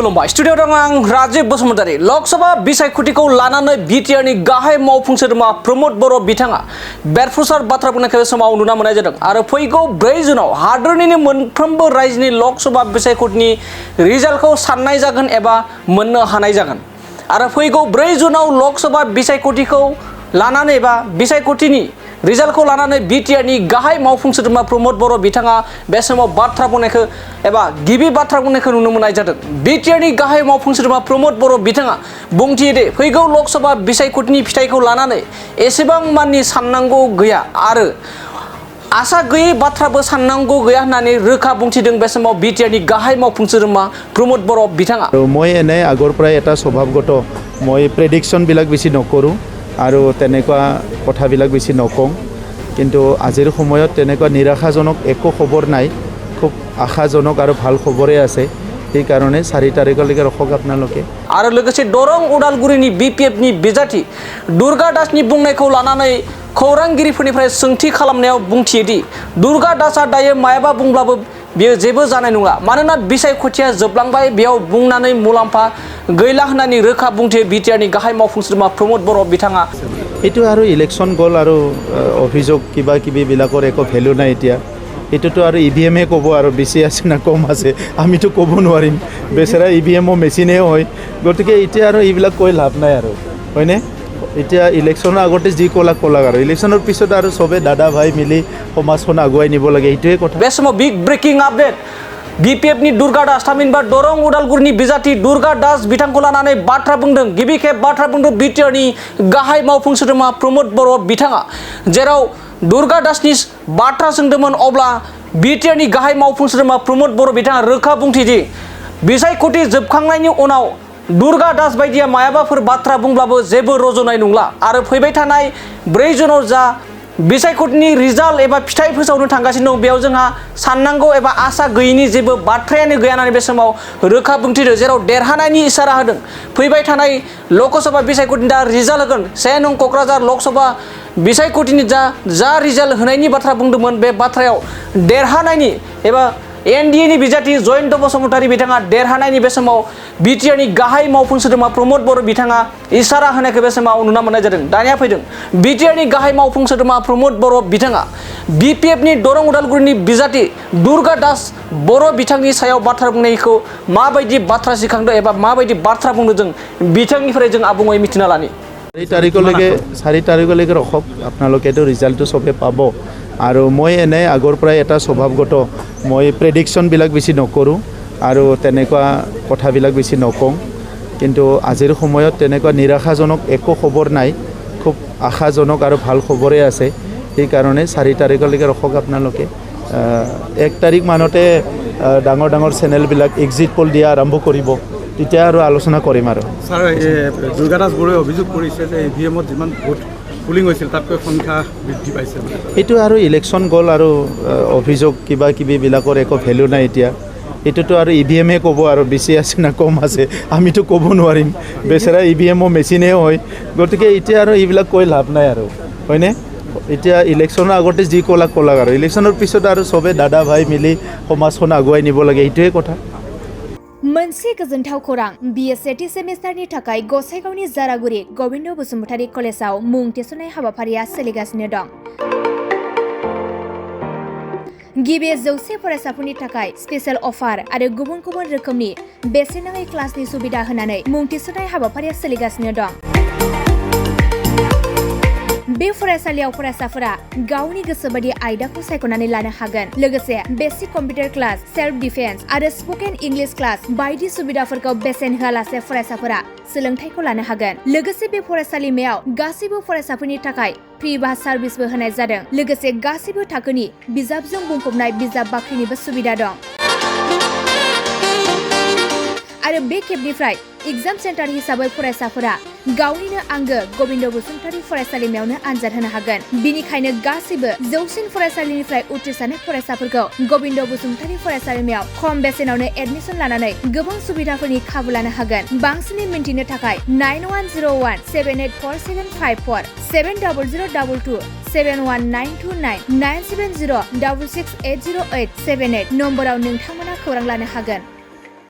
खुलुमबाय स्टुडिअ दं आं राजीव बसुमतारी लोकसभा बिसायख'थिखौ लानानै बिटिआरनि गाहाय मावफुं सोद्रोमा प्रमद बर' बिथाङा बेरफ्रुसार बाथ्रा बुंनायखौ समाव नुनो मोननाय जादों आरो फैगौ 4 जुनाव हादोरनिनो मोनफ्रोमबो रायजोनि लोकसभा बिसायख'थिनि रिजाल्टखौ साननाय जागोन एबा मोननो हानाय जागोन आरो फैगौ 4 जुनाव लोकसभा बिसायख'थिखौ लानानै एबा बिसायख'थिनि रिजाल्टखौ लानानै बिटिआरनि गाहाय मावफुं सोद्रोमा प्रमद बर' बिथाङा बे समाव बाथ्रा बुंनायखौ एबा गिबि बाथ्रा बुंनायखौ नुनो मोननाय जादों। बिटिआरनि गाहाय मावफुं सोद्रोमा प्रमद बर' बिथाङा बुंथियो दि फैगौ लोकसभा बिसायख'थिनि फिथाइखौ लानानै एसेबां माननि साननांगौ गैया आरो आसा गैयै बाथ्राबो साननांगौ गैया होननानै रोखा बुंथिदों बे समाव बिटिआरनि गाहाय मावफुं सोद्रोमा प्रमद बर' बिथाङा। মই এনে আগৰ পৰাই এটা স্বভাৱগত মই প্ৰেডিকশ্যন বিলাক বেছি নকৰোঁ আৰু তেনেকুৱা কথাবিলাক বেছি নকওঁ কিন্তু আজিৰ সময়ত তেনেকুৱা নিৰাশাজনক একো খবৰ নাই খুব আশাজনক আৰু ভাল খবৰে আছে এই কাৰণে 4 তাৰিখলৈকে ৰখক আপোনালোকে। आरो लोगोसे दरं उदालगुरिनि बिपिएफनि बिजाथि दुर्गा दासनि बुंनायखौ लानानै खौरांगिरिफोरनिफ्राय सोंथि खालामनायाव बुंथियोदि दुर्गा दासआ दायो मायाबा बुंब्लाबो बेयो जेबो जानाय नङा मानोना बिसायख'थिया जोबलांबाय बेयाव बुंनानै मुलाम्फा गैला होननानै रोखा बुंथियो बिटिआरनि गाहाय मावफुं सोद्रोमा प्रमद बर' बिथाङा। এইটো আৰু ইলেকশ্যন গ'ল আৰু অভিযোগ কিবা কিবিবিলাকৰ একো ভেলু নাই এতিয়া এইটোতো আৰু ইভিএমে ক'ব আৰু বেছি আছে না কম আছে আমিতো ক'ব নোৱাৰিম বেচেৰা ইভিএমো মেচিনে হয় গতিকে এতিয়া আৰু এইবিলাক কৈ লাভ নাই আৰু হয়নে এতিয়া ইলেকশ্যনৰ আগতে যি ক'লাক আৰু ইলেকশ্যনৰ পিছত আৰু চবে দাদা ভাই মিলি সমাজখন আগুৱাই নিব লাগে এইটোৱে কথা। बे समाव बिग ब्रेकिं आपडेट बिपिएफनि दुर्गा दास थामहिनबा दरं उदालगुरिनि बिजाथि दुर्गा दास बिथांखौ लानानै बाथ्रा बुंदों गिबि खेब बाथ्रा बुंदों बिटिआरनि गाहाय मावफुं सोद्रोमा प्रमद बर' बिथाङा जेराव दुर्गा दासनि बाथ्रा सोंदोंमोन अब्ला बिटिआरनि गाहाय मावफुं सोद्रोमा प्रमद बर' बिथाङा रोखा बुंथिदि बिसायख'थि जोबखांनायनि उनाव दुर्गा दास बायदिया मायाबाफोर बाथ्रा बुंब्लाबो जेबो रज'नाय नंला आरो फैबाय थानाय 4 जुनाव जा बिसायख'थिनि रिजाल्ट एबा फिथाइ फोसावनो थांगासिनो दं बेयाव जोंहा साननांगौ एबा आसा गैयिनि जेबो बाथ्रायानो गैया होननानै बे समाव रोखा बुंथिदों जेराव देरहानायनि इसारा होदों फैबाय थानाय लोकसभा बिसायख'थिनि दा रिजाल्ट होगोन 1 नं क'क्राझार लोकसभा बिसायख'थिनि जा रिजाल्ट होनायनि बाथ्रा बुंदोंमोन बे बाथ्रायाव देरहानायनि एबा एनडिएनि बिजाथि जयन्त बसुमतारी बिथाङा देरहानायनि बे समाव बिटिआरनि गाहाय मावफुं सोद्रोमा प्रमद बर' बिथाङा इसारा होनायखौ बे समाव नुनो मोननाय जादों। दानिया फैदों बिटिआरनि गाहाय मावफुं सोद्रोमा प्रमद बर' बिथाङा बिपिएफनि दरं उदालगुरिनि बिजाथि दुर्गा दास बर' बिथांनि सायाव बाथ्रा बुंनायखौ माबायदि बाथ्रा सिखांदों एबा माबायदि बाथ्रा बुंदों जों बिथांनिफ्राय जों आबुङै मिथिना लानि। 4 তাৰিখলৈকে ৰখক আপোনালোকেতো ৰিজাল্টটো চবে পাব আৰু মই এনে আগৰ পৰাই এটা স্বভাৱগত মই প্ৰেডিকশ্যনবিলাক বেছি নকৰোঁ আৰু তেনেকুৱা কথাবিলাক বেছি নকওঁ কিন্তু আজিৰ সময়ত তেনেকুৱা নিৰাশাজনক একো খবৰ নাই খুব আশাজনক আৰু ভাল খবৰে আছে এই কাৰণে 4 তাৰিখলৈকে ৰখক আপোনালোকে 1 তাৰিখ মানতে ডাঙৰ চেনেলবিলাক এক্সিট পল দিয়া আৰম্ভ কৰিব তেতিয়া আৰু আলোচনা কৰিম আৰু। ছাৰ দুৰ্গা দাস বৰুৱাই অভিযোগ কৰিছে যে ইভিএমত যিমান ভোট পুলিং হৈছিল তাতকৈ সংখ্যা বৃদ্ধি পাইছে এইটো আৰু ইলেকশ্যন গ'ল আৰু অভিযোগ কিবা কিবিবিলাকৰ একো ভেলু নাই এতিয়া এইটোতো আৰু ইভিএমে ক'ব আৰু বেছি আছে না কম আছে আমিতো ক'ব নোৱাৰিম বেচেৰা ইভিএমো মেচিনে হয় গতিকে এতিয়া আৰু এইবিলাক কৈ লাভ নাই আৰু হয়নে এতিয়া ইলেকশ্যনৰ আগতে যি ক'লাক আৰু ইলেকশ্যনৰ পিছত আৰু চবে দাদা ভাই মিলি সমাজখন আগুৱাই নিব লাগে এইটোৱে কথা। मोनसे गोजोनथाव खौरां बिएसएटी सेमिस्टारनि थाखाय गसाइगावनि जारागुरि गोविन्द बसुमतारी कलेजाव मुं थिसननाय हाबाफारिया सोलिगासिनो दं। गिबि 100 फरायसाफोरनि थाखाय स्पेशल अफार आरो गुबुन गुबुन रोखोमनि बेसेन नाङै क्लासनि सुबिदा होनानै मुं थिसननाय हाबाफारिया सोलिगासिनो दं। बे फरायसालियाव फरायसाफोरा गावनि गोसोबादि आयदाखौ सायख'नानै लानो हागोन लोगोसे basic computer class self defence आरो स्पोकेन इंलिश क्लास बायदि सुबिदाफोरखौ बेसेन होआलासे फरायसाफोरा सोलोंथायखौ लानो हागोन लोगोसे बे फरायसालिमायाव गासैबो फरायसाफोरनि थाखाय फ्रि बास सार्भिसबो होनाय जादों लोगोसे गासैबो थाखोनि बिजाबजों बुंफबनाय बिजाब बाख्रिनिबो सुबिदा दं आरो बे खेबनिफ्राय एग्जाम सेन्टार हिसाबै फरायसाफोरा गावनिनो आंगो गोविन्द बसुमतारी फरायसालिमायावनो आनजाद होनो हागोन बिनिखायनो गासैबो जौसिन फरायसालिनिफ्राय उथ्रिसारनाय फरायसाफोरखौ गोविन्द बसुमतारी फरायसालिमायाव खम बेसेनावनो एडमिसन लानानै गोबां सुबिदाफोरनि खाबु लानो हागोन बांसिनै मिन्थिनो थाखाय 9101784754 7002 71929 970 66808878 नम्बराव नोंथांमोना खौरां लानो हागोन।